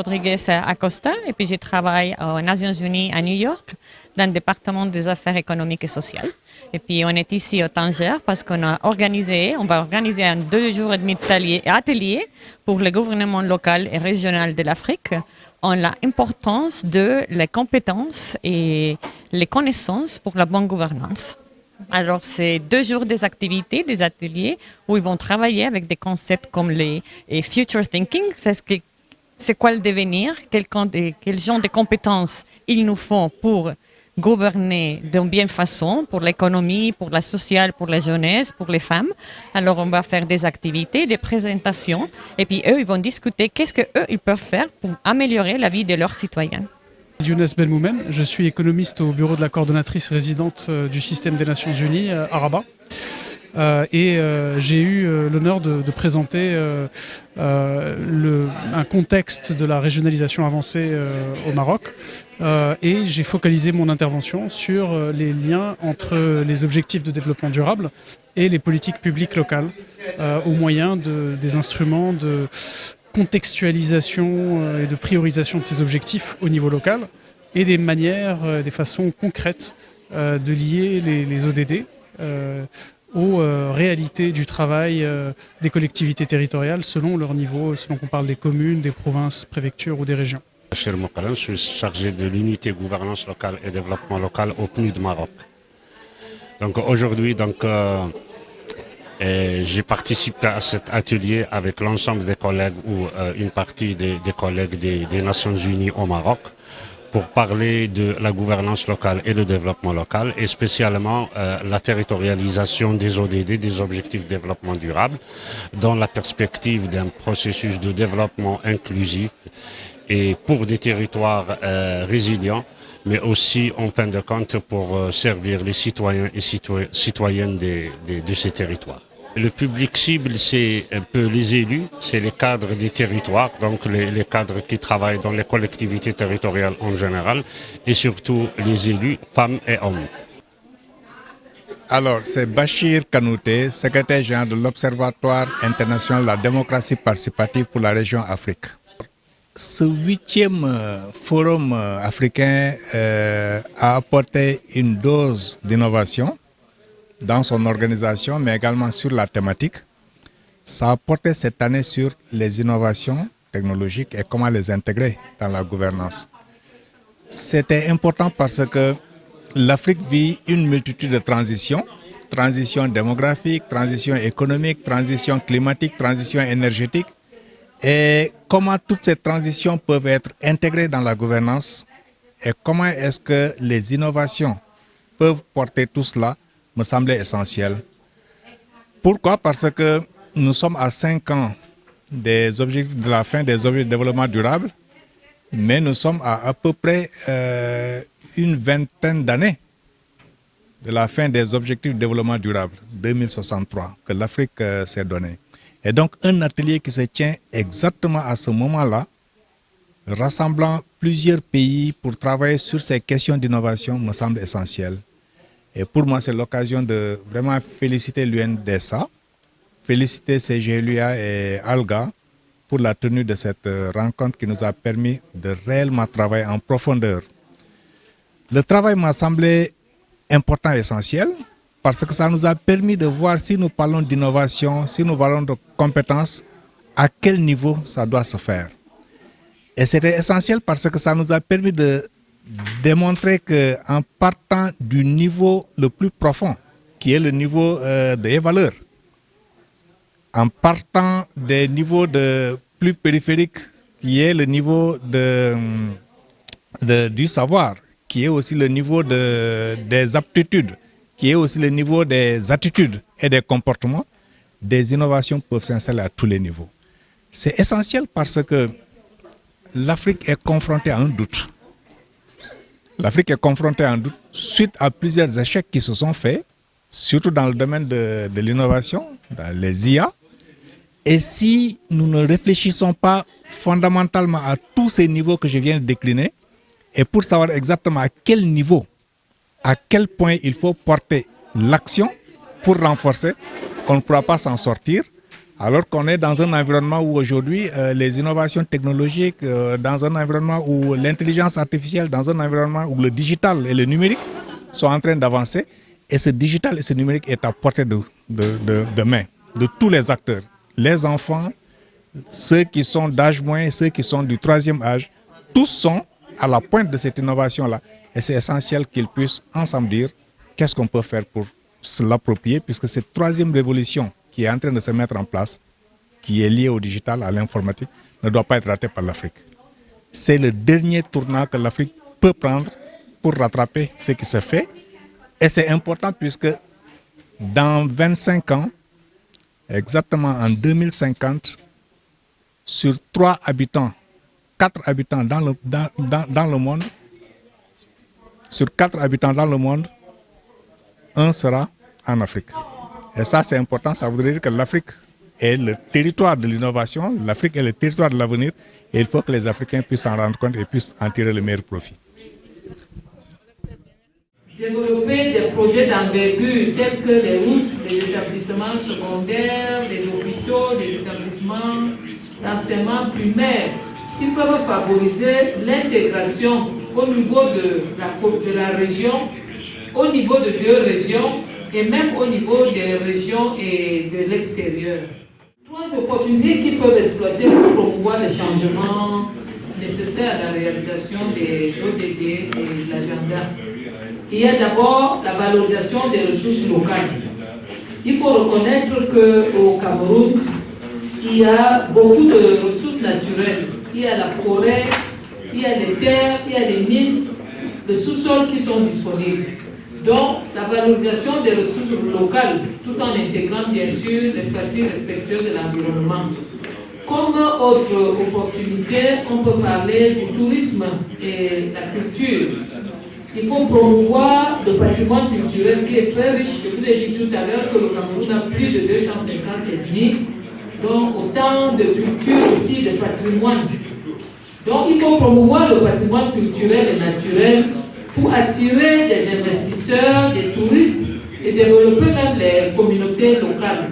Rodriguez Acosta et puis je travaille aux Nations Unies à New York dans le département des affaires économiques et sociales. Et puis on est ici au Tanger parce on va organiser un 2 jours et demi d'atelier pour le gouvernement local et régional de l'Afrique en l'importance de les compétences et les connaissances pour la bonne gouvernance. Alors, c'est 2 jours des activités, des ateliers où ils vont travailler avec des concepts comme les future thinking, c'est quoi le devenir, quel genre de compétences il nous faut pour gouverner d'une bien façon, pour l'économie, pour la sociale, pour la jeunesse, pour les femmes. Alors, on va faire des activités, des présentations, et puis eux, ils vont discuter qu'est-ce qu'eux, ils peuvent faire pour améliorer la vie de leurs citoyens. Younes Belmoumen, je suis économiste au bureau de la coordonnatrice résidente du système des Nations Unies à Rabat. J'ai eu l'honneur de présenter un contexte de la régionalisation avancée au Maroc. Et j'ai focalisé mon intervention sur les liens entre les objectifs de développement durable et les politiques publiques locales au moyen des instruments de contextualisation et de priorisation de ces objectifs au niveau local et des manières, des façons concrètes de lier les ODD aux réalités du travail des collectivités territoriales selon leur niveau, selon qu'on parle des communes, des provinces, préfectures ou des régions. Bachir Moukalan, je suis chargé de l'unité gouvernance locale et développement local au PNUD Maroc. Donc aujourd'hui, j'ai participé à cet atelier avec l'ensemble des collègues ou une partie des collègues des Nations Unies au Maroc pour parler de la gouvernance locale et le développement local et spécialement la territorialisation des ODD, des objectifs de développement durable, dans la perspective d'un processus de développement inclusif et pour des territoires résilients, mais aussi en fin de compte pour servir les citoyens et citoyennes de ces territoires. Le public cible, c'est un peu les élus, c'est les cadres des territoires, donc les cadres qui travaillent dans les collectivités territoriales en général, et surtout les élus, femmes et hommes. Alors, c'est Bachir Kanouté, secrétaire général de l'Observatoire international de la démocratie participative pour la région Afrique. Ce 8e forum africain a apporté une dose d'innovation dans son organisation, mais également sur la thématique. Ça a porté cette année sur les innovations technologiques et comment les intégrer dans la gouvernance. C'était important parce que l'Afrique vit une multitude de transitions, transition démographique, transition économique, transition climatique, transition énergétique. Et comment toutes ces transitions peuvent être intégrées dans la gouvernance et comment est-ce que les innovations peuvent porter tout cela me semblait essentiel. Pourquoi? Parce que nous sommes à 5 ans des objectifs de la fin des objectifs de développement durable, mais nous sommes à peu près une vingtaine d'années de la fin des objectifs de développement durable, 2063, que l'Afrique s'est donné. Et donc un atelier qui se tient exactement à ce moment-là, rassemblant plusieurs pays pour travailler sur ces questions d'innovation me semble essentiel. Et pour moi, c'est l'occasion de vraiment féliciter l'UNDSA, féliciter CGLUA et ALGA pour la tenue de cette rencontre qui nous a permis de réellement travailler en profondeur. Le travail m'a semblé important et essentiel parce que ça nous a permis de voir si nous parlons d'innovation, si nous parlons de compétences, à quel niveau ça doit se faire. Et c'était essentiel parce que ça nous a permis de démontrer qu'en partant du niveau le plus profond, qui est le niveau des valeurs, en partant des niveaux plus périphériques, qui est le niveau du savoir, qui est aussi le niveau des aptitudes, qui est aussi le niveau des attitudes et des comportements, des innovations peuvent s'installer à tous les niveaux. C'est essentiel parce que l'Afrique est confrontée à un doute. L'Afrique est confrontée à un doute suite à plusieurs échecs qui se sont faits, surtout dans le domaine de l'innovation, dans les IA. Et si nous ne réfléchissons pas fondamentalement à tous ces niveaux que je viens de décliner, et pour savoir exactement à quel niveau, à quel point il faut porter l'action pour renforcer, on ne pourra pas s'en sortir Alors qu'on est dans un environnement où aujourd'hui, les innovations technologiques, dans un environnement où l'intelligence artificielle, dans un environnement où le digital et le numérique sont en train d'avancer, et ce digital et ce numérique est à portée de main de tous les acteurs, les enfants, ceux qui sont d'âge moyen, ceux qui sont du troisième âge, tous sont à la pointe de cette innovation-là. Et c'est essentiel qu'ils puissent ensemble dire qu'est-ce qu'on peut faire pour se l'approprier, puisque cette troisième révolution qui est en train de se mettre en place, qui est liée au digital, à l'informatique, ne doit pas être ratée par l'Afrique. C'est le dernier tournant que l'Afrique peut prendre pour rattraper ce qui se fait. Et c'est important puisque dans 25 ans, exactement en 2050, sur 3 habitants, 4 habitants dans le monde, sur 4 habitants dans le monde, 1 sera en Afrique. Et ça, c'est important. Ça voudrait dire que l'Afrique est le territoire de l'innovation, l'Afrique est le territoire de l'avenir, et il faut que les Africains puissent s'en rendre compte et puissent en tirer le meilleur profit. Développer des projets d'envergure tels que les routes, les établissements secondaires, les hôpitaux, les établissements d'enseignement primaire, qui peuvent favoriser l'intégration au niveau de la région, au niveau de 2 régions et même au niveau des régions et de l'extérieur. 3 opportunités qui peuvent exploiter pour promouvoir les changements nécessaires à la réalisation des ODD et de l'agenda. Il y a d'abord la valorisation des ressources locales. Il faut reconnaître qu'au Cameroun, il y a beaucoup de ressources naturelles. Il y a la forêt, il y a les terres, il y a les mines, le sous-sol qui sont disponibles. Donc, la valorisation des ressources locales, tout en intégrant bien sûr les pratiques respectueuses de l'environnement. Comme autre opportunité, on peut parler du tourisme et de la culture. Il faut promouvoir le patrimoine culturel qui est très riche. Je vous ai dit tout à l'heure que le Cameroun a plus de 250 ethnies, donc autant de cultures aussi, de patrimoine. Donc il faut promouvoir le patrimoine culturel et naturel pour attirer des investisseurs, des touristes et développer même les communautés locales.